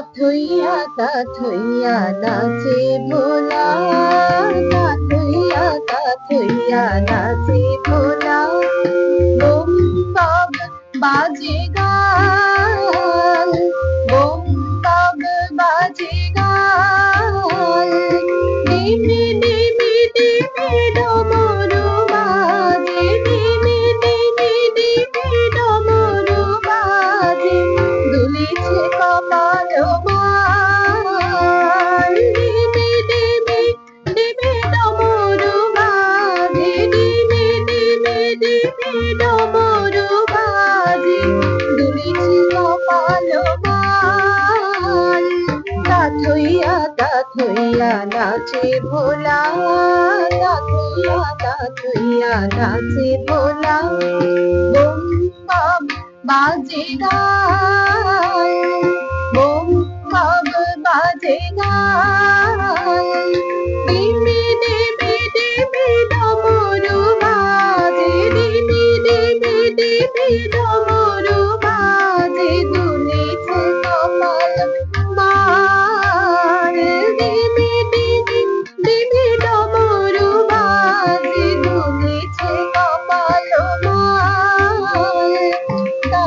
তা থইয়া নাচে ভোলা, তা থইয়া নাচে ভোলা। বোম বাব বাজে গান, বোম বাব বাজে গান। ডিমি ডিমি ডিমি ডমরু বাজে, ডিমি ডিমি ডিমি ডমরু বাজে। দুলিছে কপাল আমার, ডিমি ডিমি ডিমি ডমরু বাজে, ডিমি ডিমি ডিমি ডমরু বাজে। দুলিছে কপাল আমার। তা থইয়া নাচে ভোলা, তা থইয়া নাচে ভোলা। বোম বাব বাজে গান, বোম বাব বাজে গান। ডিমি ডিমি ডিমি ডমরু বাজে, ডিমি ডিমি ডিমি ডমরু বাজে। দুলিছে কপাল আমার, ডিমি ডিমি ডিমি ডমরু বাজে। দুলিছে কপাল আমার। তা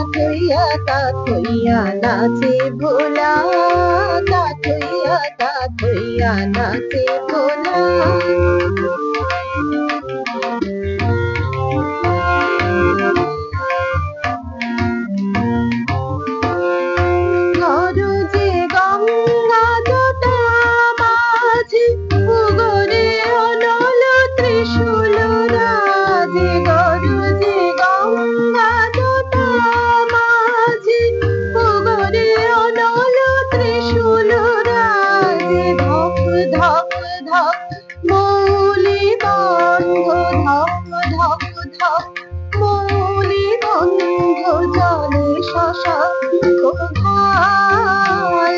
থইয়া নাচে ভোলা, তা থইয়া নাচে ভোলা। গরজে গঙ্গা জটা মাঝি, পুগরে অনল ত্রিশূল রাজে। গরজে গঙ্গা জটা মাঝি, পুগরে অনল ত্রিশূল রাজে। ধপ ধপ ধপ মৌলি বন্ধ, ধপ ধপ ধপ মৌলি বন্ধ। জলে শশাঙ্ক ঘাই,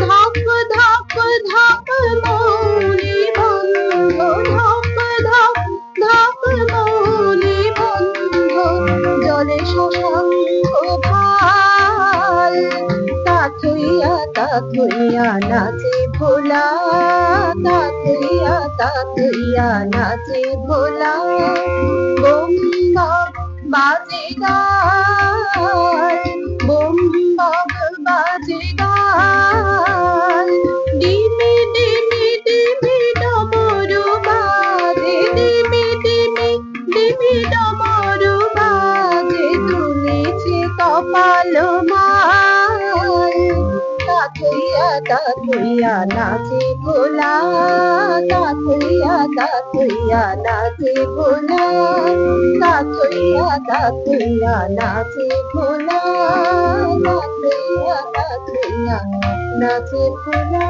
ধপ ধপ ধপ মৌলি বন্ধ, ধপ ধপ ধপ মৌলি বন্ধ। জলে শশাঙ্ক ঘাই। তা থইয়া নাচে ভোলা, তা থইয়া নাচে ভোলা। বোম বাব বাজে গান, বোম বাব বাজে গান। ডিমি ডিমি ডিমি ডমরু বাজে, ডিমি ডিমি ডিমি ডমরু বাজে। দুলিছে কপাল আমার। তা থইয়া নাচে ভোলা, তা থইয়া নাচে ভোলা। তা থইয়া নাচে ভোলা, তা থইয়া নাচে ভোলা।